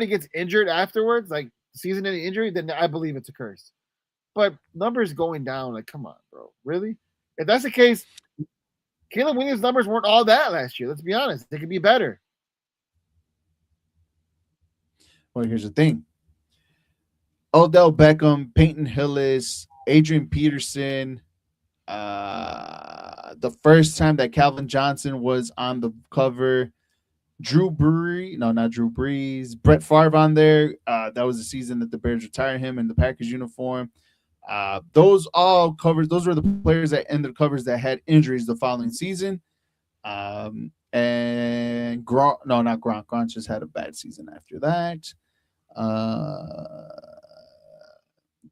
gets injured afterwards, like season-ending injury, then I believe it's a curse. But numbers going down, like, come on, bro. Really? If that's the case, Caleb Williams' numbers weren't all that last year. Let's be honest. They could be better. Well, here's the thing. Odell Beckham, Peyton Hillis, Adrian Peterson. The first time that Calvin Johnson was on the cover. Drew Brees. Brett Favre on there. That was the season that the Bears retired him in the Packers uniform. Those were the players that ended covers that had injuries the following season. And Gronk, no, not Gronk. Gronk just had a bad season after that.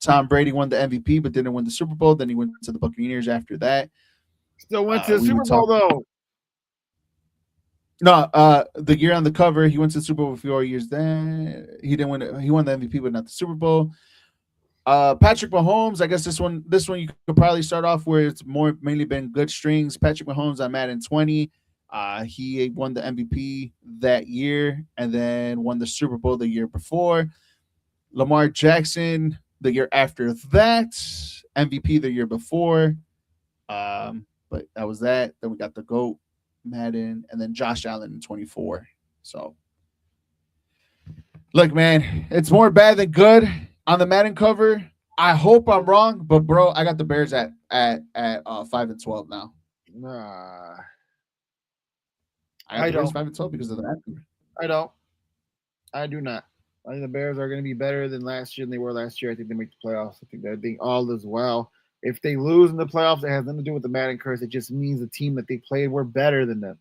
Tom Brady won the MVP, but didn't win the Super Bowl. Then he went to the Buccaneers after that. Still went to the Super Bowl, though. No, the year on the cover, he went to the Super Bowl 4 years. Then he didn't win it. He won the MVP, but not the Super Bowl. Patrick Mahomes, I guess this one you could probably start off where it's mainly been good strings. Patrick Mahomes on Madden 20. He won the MVP that year and then won the Super Bowl the year before. Lamar Jackson the year after that, MVP the year before. But that was that. Then we got the GOAT, Madden, and then Josh Allen in 24. So, look, man, it's more bad than good on the Madden cover. I hope I'm wrong, but bro, I got the Bears at 5-12 now. Nah. I don't 5-12 because of that. I don't. I do not. I think the Bears are going to be better than last year than they were last year. I think they make the playoffs. I think all is well. If they lose in the playoffs, it has nothing to do with the Madden curse. It just means the team that they played were better than them.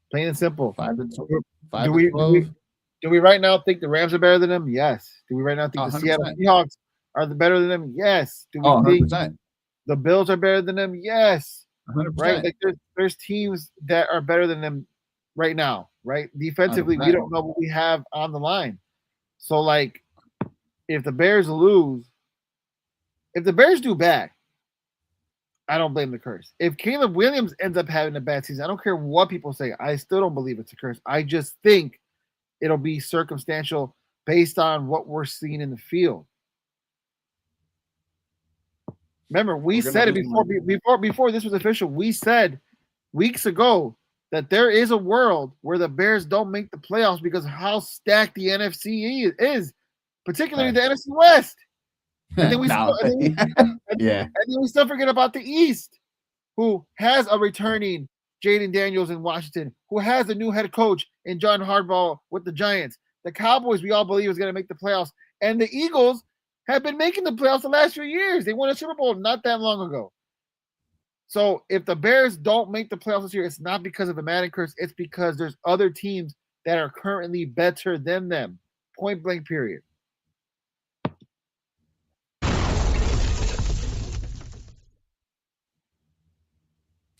Plain and simple. 5-12. Do we right now think the Rams are better than them? Yes. Do we right now think 100%. the Seattle Seahawks are better than them? Yes. Do we think the Bills are better than them? Yes. 100%. Right? Like there's teams that are better than them right now, right? Defensively, 100%. we don't know what we have on the line. So, like, if the Bears lose, if the Bears do bad, I don't blame the curse. If Caleb Williams ends up having a bad season, I don't care what people say. I still don't believe it's a curse. I just think it'll be circumstantial based on what we're seeing in the field. Remember, we said it before this was official. We said weeks ago that there is a world where the Bears don't make the playoffs because of how stacked the NFC is, particularly the NFC West. And then we still forget about the East, who has a returning Jaden Daniels in Washington, who has a new head coach in John Harbaugh with the Giants. The Cowboys, we all believe, is going to make the playoffs. And the Eagles have been making the playoffs the last few years. They won a Super Bowl not that long ago. So if the Bears don't make the playoffs this year, it's not because of the Madden curse. It's because there's other teams that are currently better than them. Point blank, period.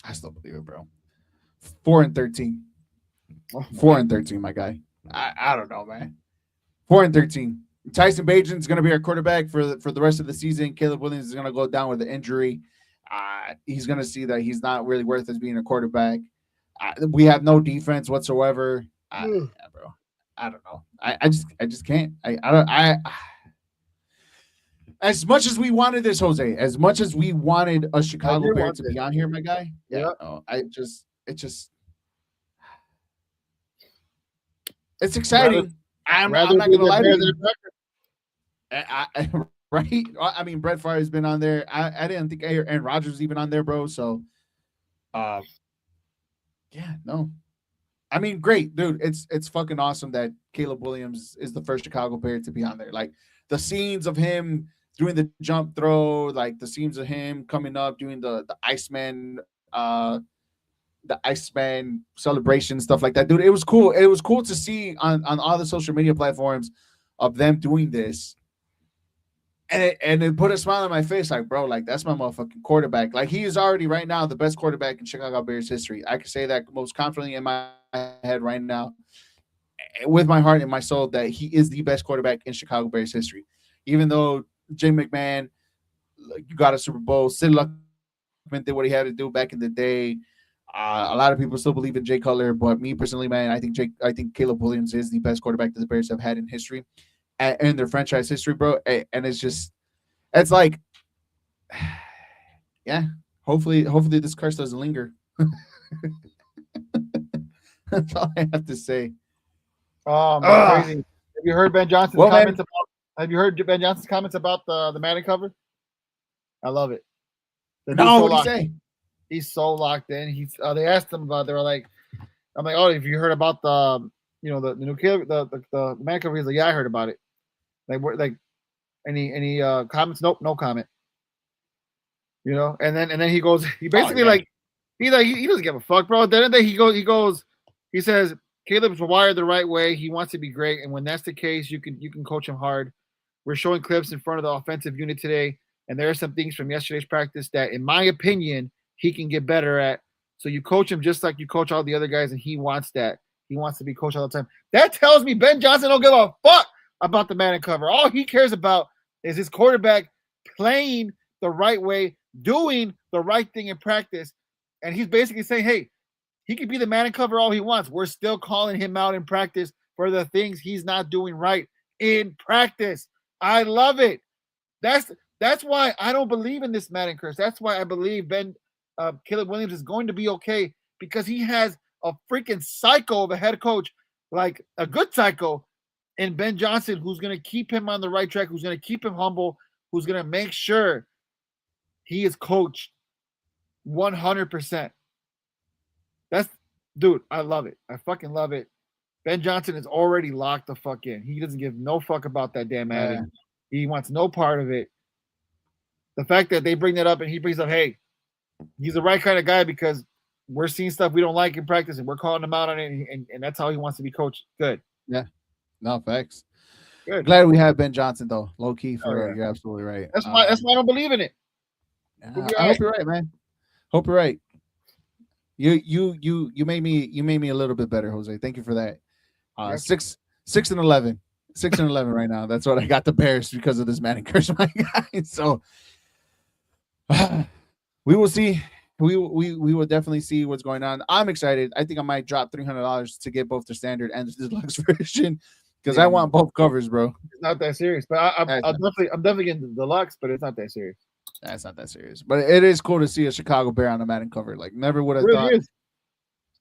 I still believe it, bro. 4-13. 4-13, my guy. I don't know, man. 4-13. Tyson Bagent's going to be our quarterback for the rest of the season. Caleb Williams is going to go down with an injury. He's going to see that he's not really worth as being a quarterback. We have no defense whatsoever. Bro, I don't know. I just can't. As much as we wanted this, Jose, as much as we wanted a Chicago Bear to be on here, my guy. Yeah. No, it's exciting. I'm not going to lie to you. Right? I mean, Brett Favre has been on there. I didn't think Aaron Rodgers was even on there, bro. So, yeah, no. I mean, great, dude. It's fucking awesome that Caleb Williams is the first Chicago Bear to be on there. Like, the scenes of him doing the jump throw, like the scenes of him coming up, doing the Iceman celebration, stuff like that. Dude, it was cool. It was cool to see on all the social media platforms of them doing this. And it put a smile on my face, like, bro, like, that's my motherfucking quarterback. Like, he is already right now the best quarterback in Chicago Bears history. I can say that most confidently in my head right now, with my heart and my soul, that he is the best quarterback in Chicago Bears history. Even though Jim McMahon, you got a Super Bowl, Sid Luckman did what he had to do back in the day. A lot of people still believe in Jay Cutler, but me personally, man, I think Caleb Williams is the best quarterback that the Bears have had in history. In their franchise history, bro. And it's like, yeah, hopefully this curse doesn't linger. That's all I have to say. Crazy. Have you heard Ben Johnson's comments about the Madden cover? I love it. No, what did he say? He's so locked in. They asked him about. They were like, I'm like, oh, have you heard about the new kid, the Madden cover? He's like, yeah, I heard about it. Like any comments? Nope, no comment. And then he goes. He basically he doesn't give a fuck, bro. At the end of the day, he says Caleb's wired the right way. He wants to be great, and when that's the case, you can coach him hard. we're showing clips in front of the offensive unit today, and there are some things from yesterday's practice that, in my opinion, he can get better at. So you coach him just like you coach all the other guys, and he wants that. He wants to be coached all the time. That tells me Ben Johnson don't give a fuck about the man and cover. All he cares about is his quarterback playing the right way, doing the right thing in practice. And he's basically saying, hey, he could be the man and cover all he wants. We're still calling him out in practice for the things he's not doing right in practice. I love it. That's why I don't believe in this Madden curse. That's why I believe Caleb Williams is going to be okay, because he has a freaking psycho of a head coach, like a good psycho, in Ben Johnson, who's going to keep him on the right track, who's going to keep him humble, who's going to make sure he is coached 100%. Dude, I love it. I fucking love it. Ben Johnson is already locked the fuck in. He doesn't give no fuck about that damn Madden. He wants no part of it. The fact that they bring that up and he brings up, hey, he's the right kind of guy because we're seeing stuff we don't like in practice and we're calling him out on it, and that's how he wants to be coached. Good. Yeah. No, facts. Good. Glad we have Ben Johnson though. Low key for you're absolutely right. That's why I don't believe in it. I hope you're right, man. Hope you're right. You made me a little bit better, Jose. Thank you for that. 6-11. 6-11 right now. That's what I got the Bears because of this Madden curse, my guy. So we will see. We will definitely see what's going on. I'm excited. I think I might drop $300 to get both the standard and the deluxe version because I want both covers, bro. It's not that serious, but I'm definitely getting the deluxe, but it's not that serious. That's not that serious, but it is cool to see a Chicago Bear on a Madden cover. Like, never would have thought.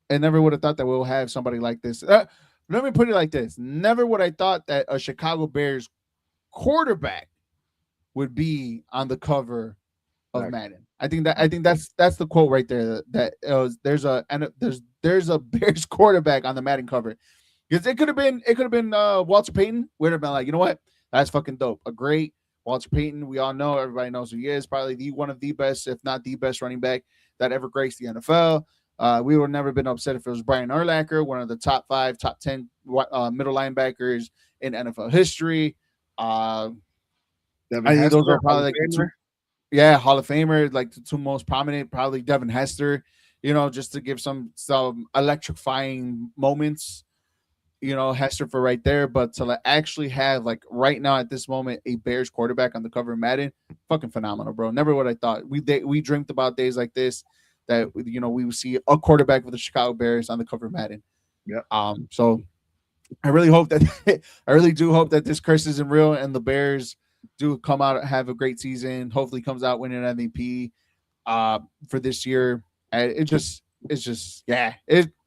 I never would have thought that we'll have somebody like this. Let me put it like this: never would I thought that a Chicago Bears quarterback would be on the cover of Madden. I think that's the quote right there. That there's a Bears quarterback on the Madden cover, because it could have been Walter Payton. Would have been like, you know what, that's fucking dope. A great Walter Payton, we all know, everybody knows who he is. Probably one of the best, if not the best, running back that ever graced the NFL. We would have never been upset if it was Brian Urlacher, one of the top 5, top 10 middle linebackers in NFL history. I think those are probably like Hall of Famer, like the two most prominent, probably Devin Hester, just to give some electrifying moments. Hester for right there, but to actually have, like, right now at this moment, a Bears quarterback on the cover of Madden, fucking phenomenal, bro. Never would I thought. We dreamt about days like this, that we would see a quarterback with the Chicago Bears on the cover of Madden. Yeah. So I really hope that I really do hope that this curse isn't real and the Bears do come out and have a great season. Hopefully comes out winning an MVP for this year.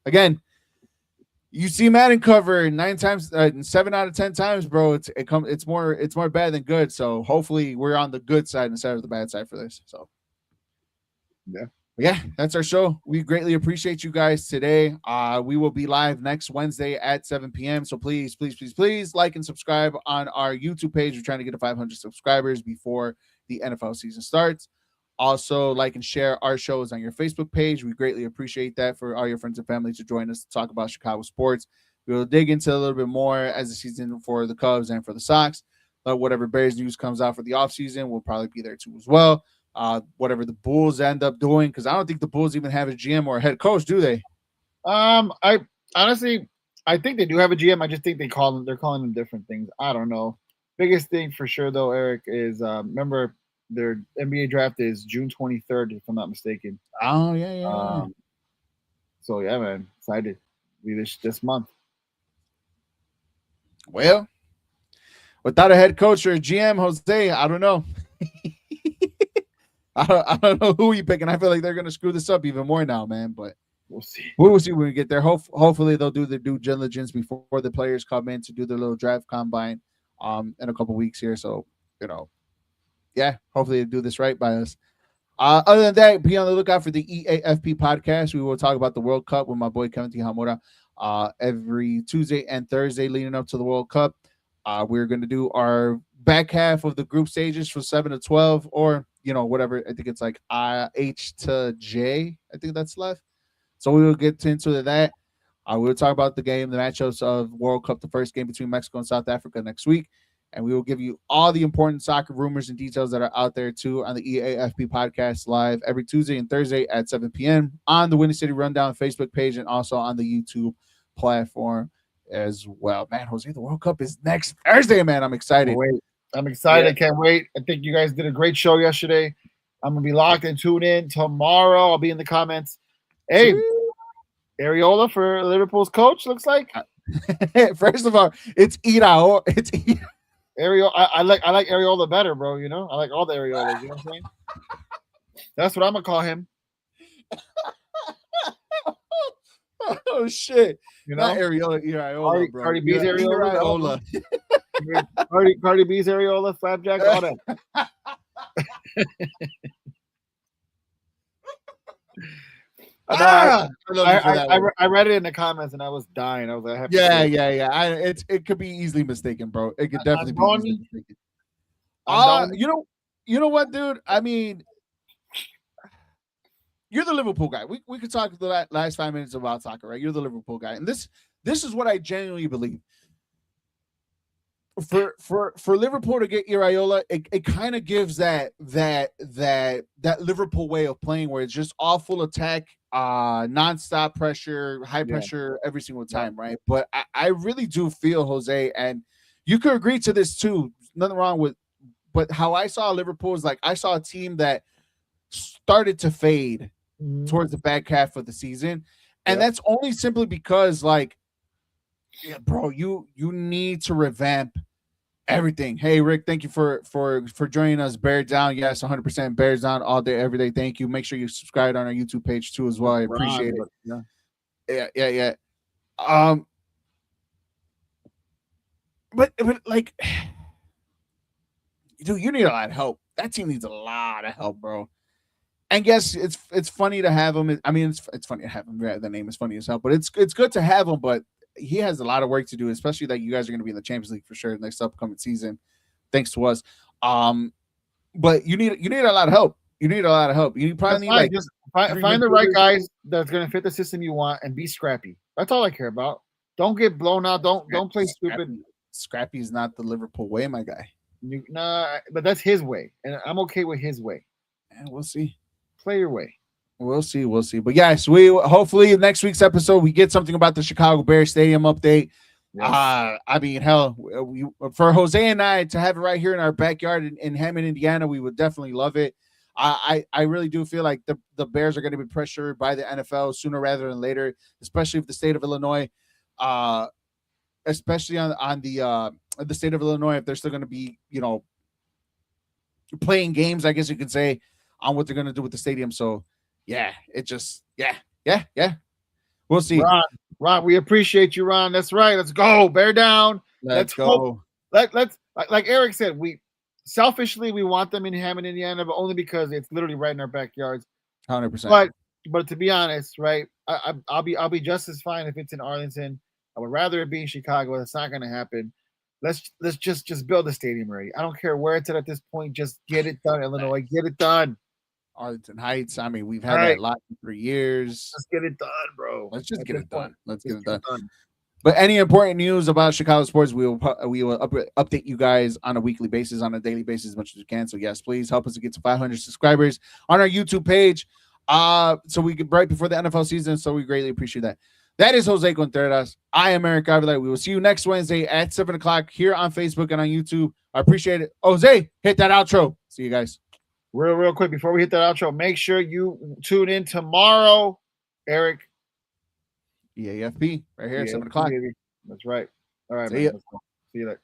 Again, you see Madden cover 9 times, 7 out of 10 times, bro. It's more bad than good. So hopefully we're on the good side instead of the bad side for this. So yeah, that's our show. We greatly appreciate you guys today. We will be live next Wednesday at 7 p.m. So please like and subscribe on our YouTube page. We're trying to get to 500 subscribers before the NFL season starts. Also, like and share our shows on your Facebook page. We greatly appreciate that for all your friends and family to join us to talk about Chicago sports. We will dig into a little bit more as the season for the Cubs and for the Sox. But whatever Bears news comes out for the offseason, we'll probably be there too as well. Whatever the Bulls end up doing, because I don't think the Bulls even have a GM or a head coach, do they? I honestly think they do have a GM. I just think they're calling them different things. I don't know. Biggest thing for sure though, Eric, is remember their NBA draft is June 23rd, if I'm not mistaken. Oh yeah. So yeah, man, excited. Be this month. Well, without a head coach or a GM, Jose, I don't know. I don't know who you picking. I feel like they're gonna screw this up even more now, man. But we'll see. We'll see when we get there. Hopefully they'll do their due diligence before the players come in to do their little draft combine in a couple weeks here. So hopefully they do this right by us. Other than that, be on the lookout for the EAFP podcast. We will talk about the World Cup with my boy Kevin T. Hamura every Tuesday and Thursday leading up to the World Cup. We're going to do our back half of the group stages from 7 to 12, or whatever. I think it's like H to J. I think that's left. So we will get into that. We'll talk about the matchups of World Cup, the first game between Mexico and South Africa next week. And we will give you all the important soccer rumors and details that are out there, too, on the EAFP podcast live every Tuesday and Thursday at 7 p.m. on the Windy City Rundown Facebook page and also on the YouTube platform as well. Man, Jose, the World Cup is next Thursday, man. I'm excited. I'm excited. I can't wait. I think you guys did a great show yesterday. I'm going to be locked and tuned in tomorrow. I'll be in the comments. Hey, Areola for Liverpool's coach, looks like. First of all, it's Irao. It's Areola. I like Areola better, bro. You know, I like all the Areolas. You know what I'm saying? That's what I'm going to call him. Oh, shit. You know? Not Areola, Iriola, bro. Cardi B's Areola. Cardi B's Areola, Flapjack, all that. I read it in the comments and I was dying. I was like, yeah. It could be easily mistaken, bro. It could definitely be easily mistaken. You know what, dude? I mean, you're the Liverpool guy. We could talk the last 5 minutes about soccer, right? You're the Liverpool guy, and this is what I genuinely believe. For Liverpool to get Iriola, it kind of gives that Liverpool way of playing where it's just all full attack, nonstop pressure, high pressure every single time, right? But I really do feel, Jose, and you could agree to this too. Nothing wrong with, but how I saw Liverpool is like I saw a team that started to fade towards the back half of the season, and that's only simply because, like, yeah, bro, you need to revamp everything. Hey, Rick, thank you for joining us. Bear down, yes, 100% bears down all day, every day. Thank you. Make sure you subscribe on our YouTube page too as well. I appreciate it. Yeah. But like, dude, you need a lot of help. That team needs a lot of help, bro. And yes, it's funny to have him. I mean, it's funny to have him. The name is funny as hell, but it's good to have him. But he has a lot of work to do, especially that you guys are going to be in the Champions League for sure next upcoming season, thanks to us. But you need a lot of help. You probably need just find the right guys that's going to fit the system you want and be scrappy. That's all I care about. Don't get blown out. Don't play stupid. Scrappy is not the Liverpool way, my guy. But that's his way, and I'm okay with his way. And we'll see. Play your way. We'll see. But yes, we hopefully next week's episode we get something about the Chicago Bears Stadium update. Yes. I mean, hell, for Jose and I to have it right here in our backyard in Hammond, Indiana, we would definitely love it. I really do feel like the Bears are going to be pressured by the NFL sooner rather than later, especially if the state of Illinois, especially on the state of Illinois, if they're still going to be, playing games, I guess you could say, on what they're going to do with the stadium. So, yeah, it just, yeah. We'll see. Ron, we appreciate you, Ron. That's right. Let's go. Bear down. Let's go. Let's like Eric said, we selfishly we want them in Hammond, Indiana, but only because it's literally right in our backyards. 100%. But to be honest, right, I'll be just as fine if it's in Arlington. I would rather it be in Chicago. That's not going to happen. Let's just build a stadium already. I don't care where it's at this point. Just get it done, Illinois. Get it done. Arlington Heights. I mean, we've had that lot for years. Let's get it done, bro. Let's just get it done. Let's get it done. But any important news about Chicago sports, we will update you guys on a weekly basis, on a daily basis, as much as we can. So yes, please help us to get to 500 subscribers on our YouTube page. So we get right before the NFL season. So we greatly appreciate that. That is Jose Contreras. I am Eric Avila. We will see you next Wednesday at 7:00 here on Facebook and on YouTube. I appreciate it. Jose, hit that outro. See you guys. Real quick before we hit that outro, make sure you tune in tomorrow, Eric. EAFP right here, 7:00. That's right. All right, see man. See you later.